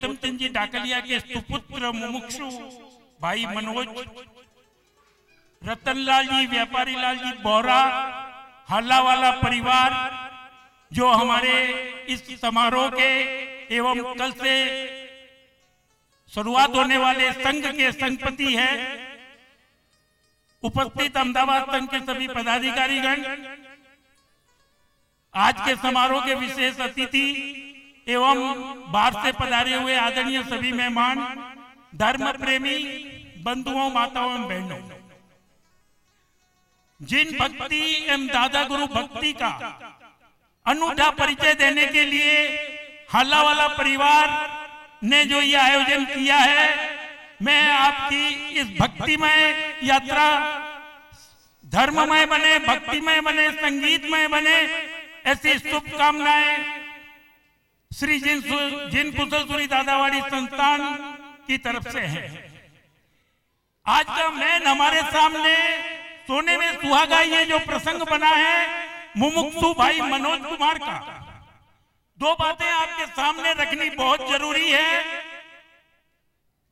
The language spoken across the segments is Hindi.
उत्तमचंद जी डाकलिया के सुपुत्र मुमुक्षु भाई मनोज, रतनलाल जी, व्यापारी लाल जी बोरा, हल्लावाला परिवार जो हमारे इस समारोह के एवं कल से शुरुआत होने वाले संघ के संघपति है, उपस्थित अहमदाबाद संघ के सभी पदाधिकारीगण, आज के समारोह के विशेष अतिथि एवं बाहर से पधारे हुए आदरणीय सभी मेहमान, धर्म प्रेमी बंधुओं, माताओं एवं बहनों, जिन भक्ति एवं दादा गुरु भक्ति का अनूठा परिचय देने के लिए हल्लावाला परिवार ने जो ये आयोजन किया है, मैं आपकी इस भक्तिमय यात्रा धर्ममय बने, भक्तिमय बने, संगीतमय बने, ऐसी शुभकामनाएं श्री जिन कुशलसुरी दादावाड़ी संस्थान की तरफ से है। आज का मैन हमारे सामने सोने में सुहागा ये जो प्रसंग बना है मुमुक्षु भाई मनोज कुमार का, दो बातें आपके सामने रखनी बहुत जरूरी है।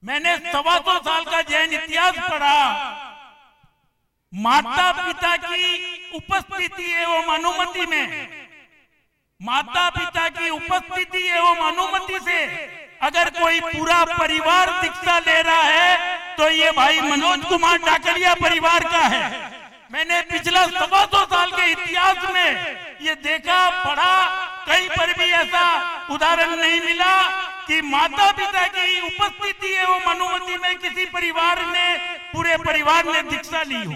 मैंने 125 साल का जैन इतिहास पढ़ा। माता पिता की उपस्थिति एवं अनुमति में, माता पिता की उपस्थिति एवं अनुमति से अगर कोई पूरा परिवार दीक्षा ले रहा है तो ये भाई मनोज कुमार डाकलिया परिवार का है। मैंने पिछला 125 साल के इतिहास में ये देखा, पढ़ा, कहीं पर भी ऐसा उदाहरण नहीं मिला कि माता पिता की उपस्थिति एवं अनुमति में किसी परिवार ने, पूरे परिवार ने दीक्षा ली हो।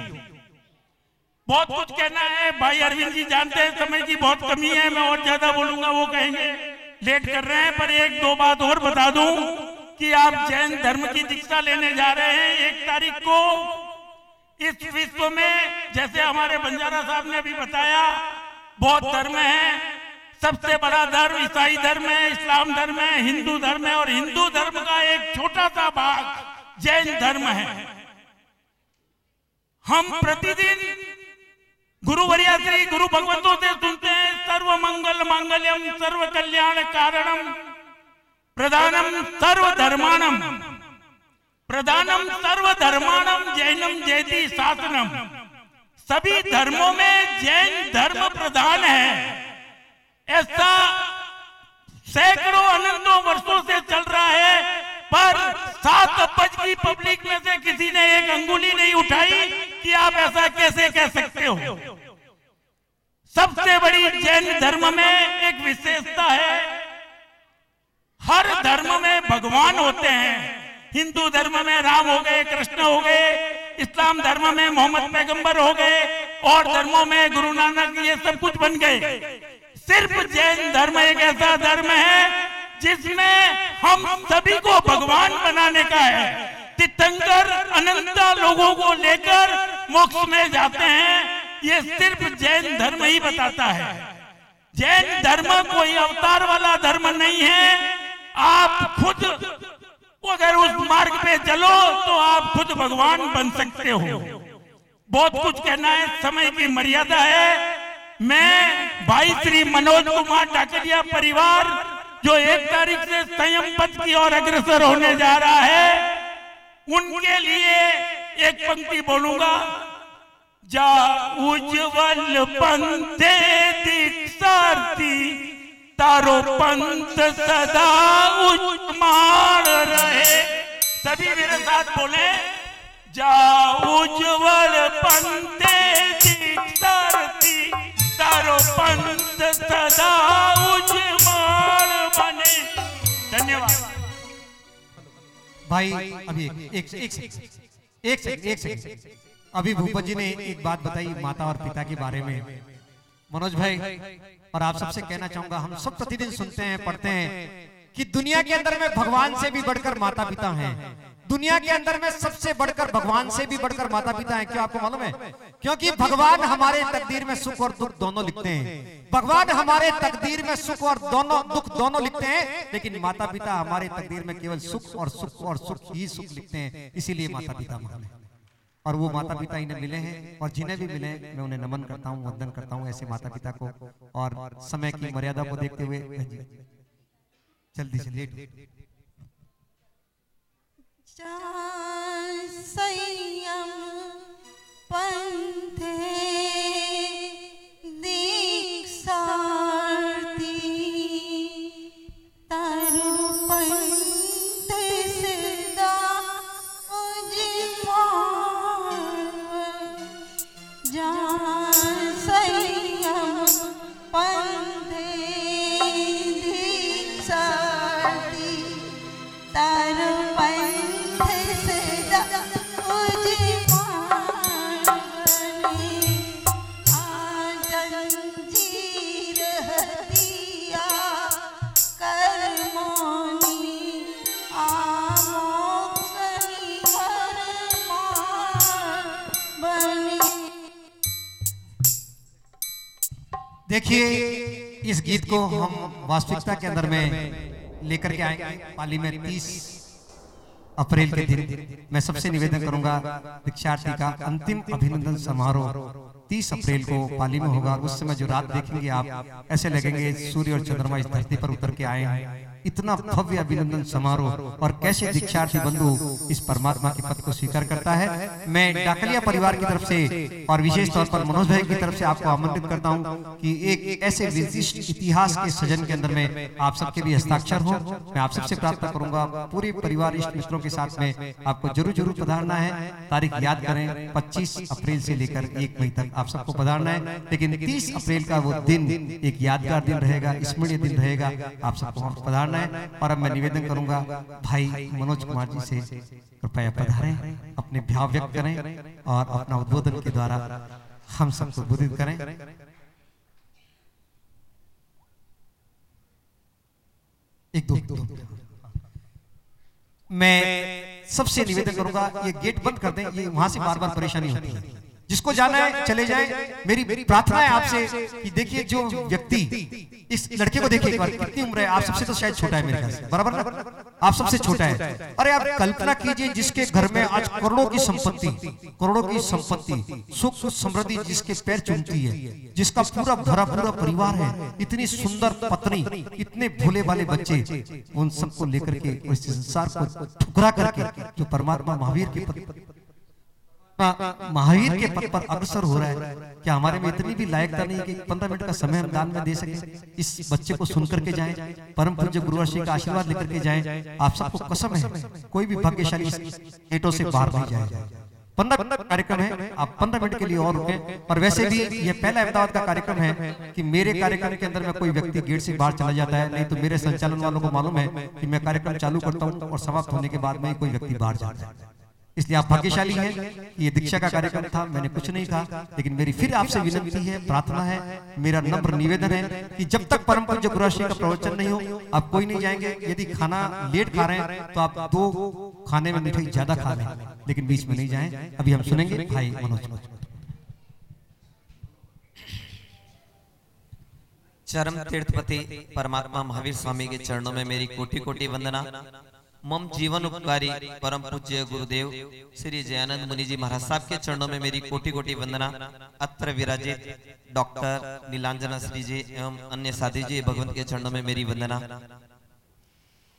बहुत कुछ कहना है, भाई अरविंद जी जानते हैं समय की बहुत कमी है, मैं और ज्यादा बोलूंगा वो कहेंगे लेट कर रहे हैं, पर एक दो बात और बता दूं कि आप जैन धर्म की दीक्षा लेने जा रहे हैं 1 तारीख को। इस विश्व में जैसे हमारे बंजारा साहब ने अभी बताया, बहुत धर्म है, सबसे बड़ा धर्म ईसाई धर्म है, इस्लाम धर्म है, हिंदू धर्म है, और हिंदू धर्म का एक छोटा सा भाग जैन धर्म है। हम प्रतिदिन गुरु वर्या श्री गुरु भगवतों से सुनते हैं, सर्व मंगल मांगल्यम सर्व कल्याण कारणम प्रधानम सर्व धर्माणम, प्रधानम सर्व धर्माणम जैनम जयति शासनम। सभी धर्मों में जैन धर्म प्रधान है, ऐसा सैकड़ों अनंतों वर्षों से चल रहा है, पर 7 अब्ज की पब्लिक में से किसी ने एक अंगुली नहीं उठाई कि आप ऐसा कैसे कह सकते हो। सबसे बड़ी जैन धर्म में एक विशेषता है, हर धर्म में भगवान होते हैं। हिंदू धर्म में राम हो गए, कृष्ण हो गए, इस्लाम धर्म में मोहम्मद पैगंबर हो गए, और धर्मों में गुरु नानक, ये सब कुछ बन गए। सिर्फ जैन धर्म एक ऐसा धर्म है जिसमें हम सभी को भगवान बनाने का है। तीर्थंकर अनंता लोगों को लेकर मोक्ष में जाते हैं, ये सिर्फ जैन धर्म ही बताता है। जैन धर्म कोई अवतार वाला धर्म नहीं है। आप खुद अगर उस मार्ग पे चलो तो आप खुद भगवान बन सकते हो। बहुत कुछ कहना है, समय की मर्यादा है। मैं भाई श्री मनोज कुमार डाकलिया परिवार जो 1 तारीख से संयम पथ की ओर अग्रसर होने जा रहा है, उनके लिए एक पंक्ति बोलूंगा। जा उज्जवल पंथे दीक्षार्थी, तारो पंथ सदा उज्जमाल रहे। सभी मेरे साथ बोले, जा उज्जवल पंथे दीक्षार्थी, तारो पंथ सदा उज्जमाल बने। धन्यवाद भाई। अभी एक सेकंड अभी भूपत जी ने एक बात बताई माता और पिता के बारे में। मनोज भाई और आप सबसे कहना चाहूंगा, हम सब प्रतिदिन सुनते हैं, पढ़ते हैं कि दुनिया के अंदर में भगवान से भी बढ़कर माता पिता हैं। दुनिया के अंदर में सबसे बढ़कर, भगवान से भी बढ़कर माता पिता हैं। क्यों आपको मालूम है? क्योंकि भगवान हमारे तकदीर में सुख और दुख दोनों लिखते हैं। भगवान हमारे तकदीर में सुख और दुख दोनों लिखते हैं, लेकिन माता पिता हमारे तकदीर में केवल सुख और सुख ही सुख लिखते हैं। इसीलिए माता पिता महान है, और वो माता पिता इन्हें मिले हैं, और जिन्हें भी मिले मैं उन्हें नमन करता हूँ, वंदन करता हूँ ऐसे माता पिता को। और समय की मर्यादा को देखते हुए जल्दी से लेट संयम पंथे दीक्षार्थी तरु पंथ सदा उजिमार संयम पंथे दीक्षार्थी तरु पंथ सदा उजिमार जंजीर हदिया कर्मोनी आमोक्षनी हरमार बनी। देखिए, इस गीत को हम वास्तविकता के अंदर में लेकर के आएंगे। पाली में 30 अप्रैल के दिन मैं सबसे निवेदन करूंगा, दीक्षार्थी का अंतिम अभिनंदन समारोह 30 अप्रैल को पाली में होगा। उस समय जो रात देखेंगे आप, ऐसे लगेंगे सूर्य और चंद्रमा इस धरती पर उतर के आए हैं। इतना भव्य अभिनंदन समारोह, और कैसे दीक्षार्थी बंधु इस परमात्मा के पद को स्वीकार करता है। मैं डाकलिया परिवार की तरफ से और विशेष तौर पर मनोज भाई की तरफ से आपको आमंत्रित करता हूं कि एक ऐसे विशिष्ट इतिहास के सृजन के अंदर में आप सबके भी हस्ताक्षर हो। मैं आप सबसे प्रार्थना करूंगा, पूरे परिवार इष्ट मित्रों के साथ में आपको जरूर पधारना है। तारीख याद करें, 25 अप्रैल से लेकर 1 मई तक आप सबको पधारना है। लेकिन 30 अप्रैल का वो दिन एक यादगार दिन रहेगा, स्मरणीय दिन रहेगा, आप सबको पधारना है। और अब मैं निवेदन करूंगा भाई मनोज कुमार जी से, कृपया पधारें, अपने भाव व्यक्त करें और अपना उद्बोधन के द्वारा हम सबको उद्बोधित करें। एक दो मैं सबसे निवेदन करूंगा, ये गेट बंद कर दें, ये वहां से बार बार परेशानी होती है। जिसको जाना है चले जाएं। मेरी प्रार्थना है आपसे कि देखिए, जो व्यक्ति इस लड़के को देखिए, एक बार कितनी उम्र है, आप सबसे तो शायद छोटा है मेरे ख्याल से, बराबर ना? आप सबसे छोटा है। अरे आप कल्पना कीजिए, जिसके घर में आज करोड़ों की संपत्ति, सुख समृद्धि जिसके पैर चूमती है, जिसका पूरा भरा परिवार है, इतनी सुंदर पत्नी, इतने भोले वाले बच्चे, उन सबको लेकर के इस संसार को ठुकरा करके जो परमात्मा महावीर के पद पर अग्रसर हो रहा है, क्या हमारे में इतनी भी लायकता नहीं है कि 15 मिनट का समय हम दान में दे सके? इस बच्चे को सुन करके जाएं, परम पूज्य गुरुवर्षी का आशीर्वाद लेकर के जाएं। आप सबको कसम है, कोई भी भाग्यशाली ईंटों से बाहर नहीं जाएगा। 15 कार्यक्रम है, आप 15 मिनट के लिए और रुकें। और वैसे भी ये पहला अहमदाबाद का कार्यक्रम है कि मेरे कार्यक्रम के अंदर में कोई व्यक्ति गेट से बाहर चला जाता है, नहीं तो मेरे संचालन वालों को मालूम है कि मैं कार्यक्रम चालू करता हूँ और समाप्त होने के बाद में कोई व्यक्ति बाहर जाता है। इसलिए आप भाग्यशाली हैं। ये दीक्षा का कार्यक्रम था, मैंने कुछ नहीं कहा, लेकिन मेरी फिर आपसे विनती है, प्रार्थना है, मेरा नम्र निवेदन है कि जब तक परम पूज्य गुरुश्री का प्रवचन नहीं हो, आप कोई नहीं जाएंगे। यदि खाना लेट खा रहे हैं तो आप 2 खाने में मिठाई ज्यादा खा लें, लेकिन बीच में नहीं जाएं। अभी हम सुनेंगे भाई मनोज। चरम तीर्थपति परमात्मा महावीर स्वामी के चरणों में मेरी कोटि कोटि वंदना। मम जीवन उपकारी परम पूज्य गुरुदेव श्री जयानंद मुनि जी महाराज साहब के चरणों में मेरी कोटि कोटि वंदना। अत्र विराजित डॉक्टर नीलांजना श्री जी एवं अन्य साथी जी भगवंत के चरणों में मेरी वंदना।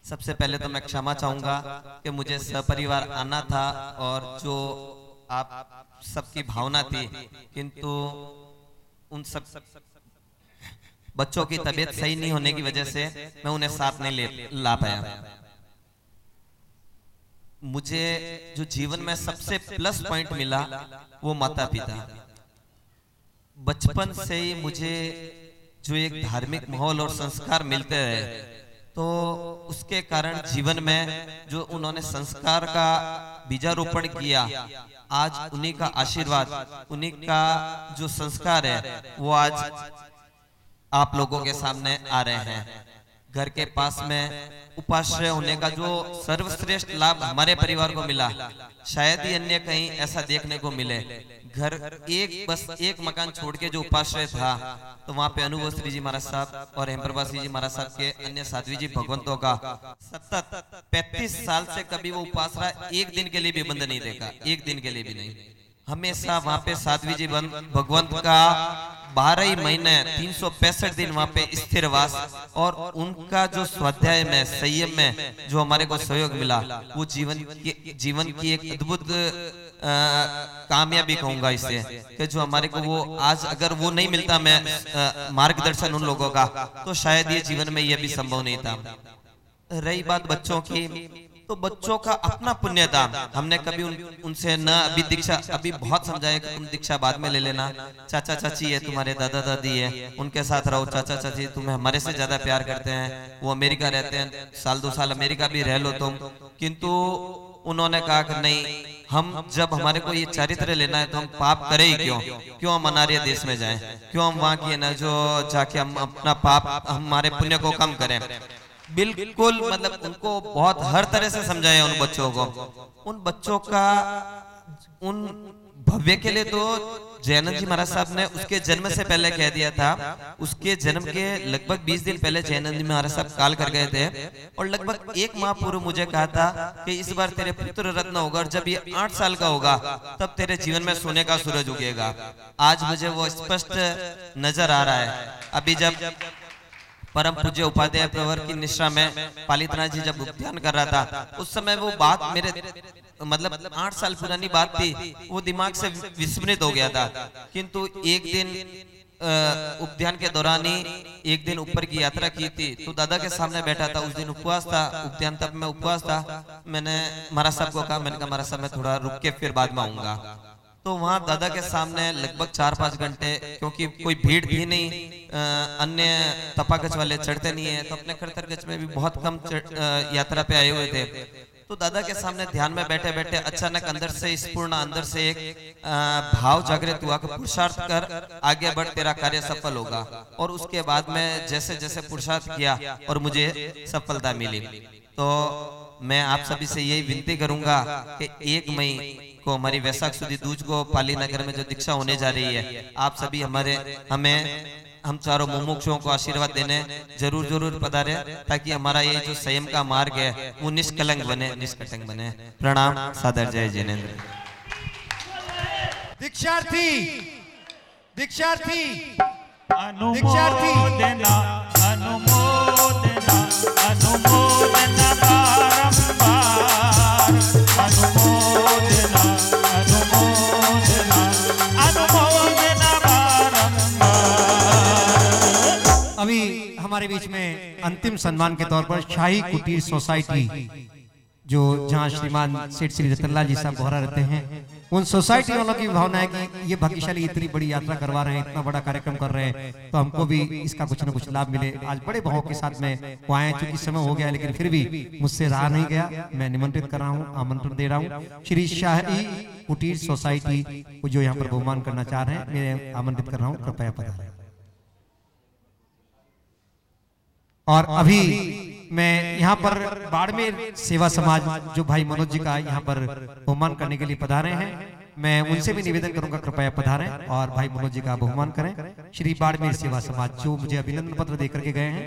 सबसे पहले तो मैं क्षमा चाहूंगा कि मुझे सपरिवार आना था और जो आप सबकी भावना थी, किंतु उन सब बच्चों की तबीयत सही नहीं होने की वजह से मैं उन्हें साथ नहीं ला पाया। मुझे जो जीवन में सबसे प्लस पॉइंट मिला वो माता पिता। बचपन से ही मुझे जो एक धार्मिक माहौल और संस्कार मिलते रहे, तो उसके कारण जीवन में जो उन्होंने संस्कार का बीजारोपण किया, आज उन्हीं का आशीर्वाद, उन्हीं का जो संस्कार है वो आज आप लोगों के सामने आ रहे हैं। घर के पास में उपाश्रय होने का जो सर्वश्रेष्ठ लाभ हमारे परिवार को मिला, शायद ही अन्य कहीं ऐसा देखने को मिले। घर बस एक मकान छोड़ के जो उपाश्रय था, तो वहां पे अनुभव श्री जी महाराज साहब और हेमप्रभासी जी महाराज साहब के अन्य साध्वी जी भगवंतों का सतत 35 साल से कभी वो उपासना एक दिन के लिए भी बंद नहीं देखा, एक दिन के लिए भी नहीं। हमेशा वहां पे साध्वी जी भगवंत का 12 ही महीने 365 दिन वहां पे स्थिरवास, और उनका जो स्वाध्याय में संयम में जो हमारे को सहयोग मिला, वो जीवन की एक अद्भुत कामयाबी कहूंगा इसे, कि जो हमारे को वो आज अगर वो नहीं मिलता मैं मार्गदर्शन उन लोगों का, तो शायद ये जीवन में ये भी संभव नहीं था। रही बात बच्चों की, तो बच्चों का अपना पुण्य था। हमने कभी उनसे न अभी दीक्षा, अभी बहुत समझाया कि तुम दीक्षा बाद में ले लेना, चाचा चाची है तुम्हारे, दादा दादी है, उनके साथ रहो, चाचा चाची तुम्हें हमारे से ज्यादा प्यार करते हैं, वो अमेरिका रहते हैं, साल 2 साल अमेरिका भी रह लो तुम। किंतु उन्होंने कहा कि नहीं, हम जब हमारे को ये चरित्र लेना है तो हम पाप करें ही क्यों हम अनार्य देश में जाएं, क्यों हम वहां की ना जो जाके हम अपना पाप हमारे पुण्य को कम करें। बिल्कुल मतलब उनको बहुत हर तरह से समझाया उन बच्चों को। उन बच्चों का उन भव्य के लिए तो जयानंद जी महाराज साहब ने उसके जन्म से पहले कह दिया था। उसके जन्म के लगभग 20 दिन पहले जयानंद जी महाराज साहब काल कर गए थे, और लगभग 1 माह पूर्व मुझे कहा था कि इस बार तेरे पुत्र रत्न होगा, और जब ये 8 साल का होगा तब तेरे जीवन में सोने का सूरज उगेगा। आज मुझे वो स्पष्ट नजर आ रहा है। अभी जब परम पूज्य उपाध्याय प्रवर की निष्ठा में पालितनाथ जी जब ध्यान कर रहा था, उस समय वो बात मेरे मतलब 8 साल पुरानी बात थी, वो दिमाग से विस्मृत हो गया था। किंतु एक दिन उपध्यान के दौरान ही एक दिन ऊपर की यात्रा की थी, तो दादा के सामने बैठा था। उस दिन उपवास था, उपध्यान तब मैं उपवास था। मैंने महाराज साहब को कहा, मैंने कहा महाराज साहब मैं थोड़ा रुक के फिर बाद में आऊंगा। तो वहां दादा के सामने लगभग 4-5 घंटे, क्योंकि कोई भीड़ थी नहीं, अन्य तपागज वाले चढ़ते नहीं है, तो अपने खड़तरगज में भी बहुत कम यात्रा पे आए हुए थे। तो दादा के सामने ध्यान में बैठे बैठे अचानक अंदर से स्फूर्णा, अंदर से एक भाव जागृत हुआ कि पुरुषार्थ कर, आगे बढ़, तेरा कार्य सफल होगा। और उसके बाद में जैसे जैसे पुरुषार्थ किया और मुझे सफलता मिली। तो मैं आप सभी से यही विनती करूंगा कि 1 मई को हमारी वैशाख सुदी दूज को पाली नगर में जो दीक्षा होने जा रही है, आप सभी हम चारों मुमुक्षुओं को आशीर्वाद देने जरूर पधारे, ताकि हमारा ये जो संयम का मार्ग है वो निष्कलंक बने, निष्कटंक बने। प्रणाम, सादर जय जिनेंद्र। दीक्षार्थी दीक्षार्थी अनुमोदना अनुमोदना अनुमोदना बारंबार, अनुमोदना अनुमोदना अनुमोदना बारंबार। अभी हमारे बीच में अंतिम सम्मान के तौर पर शाही कुटीर सोसाइटी, जो जहां श्रीमान सेठ श्री रतनलाल जी साहब बोहरा रहते हैं, उन सोसाइटी वालों की भावना है कि ये भाग्यशाली इतनी बड़ी यात्रा करवा रहे हैं, इतना बड़ा कार्यक्रम कर रहे हैं, तो हमको भी इसका कुछ न कुछ लाभ मिले। आज बड़े भाव के साथ में वो आए, चूंकि समय हो गया लेकिन फिर भी मुझसे रहा नहीं गया। मैं निमंत्रित कर रहा हूँ, आमंत्रण दे रहा हूँ श्री शाही कुटीर सोसाइटी को, जो यहाँ पर बहुमान करना चाह रहे हैं, मैं आमंत्रित कर रहा हूँ, कृपया पधारें। और अभी मैं यहाँ पर बाड़मेर सेवा समाज जो भाई मनोज जी का यहाँ पर बहुमान करने के लिए पधारे हैं, मैं उनसे भी निवेदन करूंगा कृपया पधारें और भाई मनोज जी का बहुमान करें। श्री बाड़मेर सेवा समाज जो मुझे अभिनंदन पत्र देकर के गए हैं,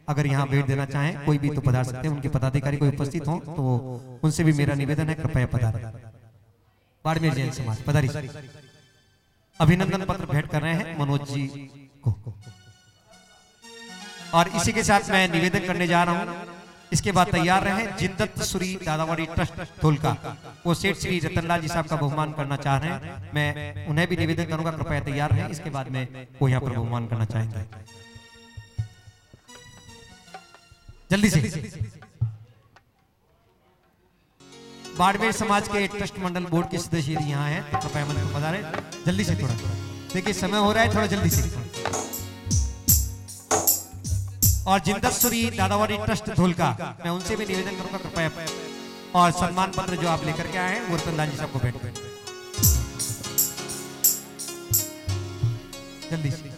अगर यहाँ भेंट देना चाहें कोई भी तो पधार सकते हैं। उनके पदाधिकारी कोई उपस्थित हो तो उनसे भी मेरा निवेदन है, कृपया पधारें। बाड़मेर जैन समाज पधारी, अभिनंदन पत्र भेंट कर रहे हैं मनोज जी को। और इसी के साथ मैं निवेदन करने जा रहा हूं, इसके बाद तैयार रहे जिंदत सुरी दादावाड़ी ट्रस्ट धोलका, वो सेठ श्री रतनलाल जी साहब का बहुमान करना चाह रहे हैं। मैं उन्हें भी निवेदन करूंगा कृपया तैयार रहे, इसके बाद में वो यहाँ पर बहुमान करना चाहेंगे। जल्दी से बाड़मेर समाज के ट्रस्ट मंडल बोर्ड के सदस्य यहाँ है, तो कृपया मंदिर में पधारें जल्दी से। थोड़ा देखिए समय हो रहा है, थोड़ा जल्दी से। और जिंदतसुरी दादावाड़ी ट्रस्ट धोलका, मैं उनसे भी निवेदन करूंगा कृपया, और सम्मान पत्र जो आप लेकर के आए हैं वो रतनलाल जी साहब को भेंट करें जल्दी से।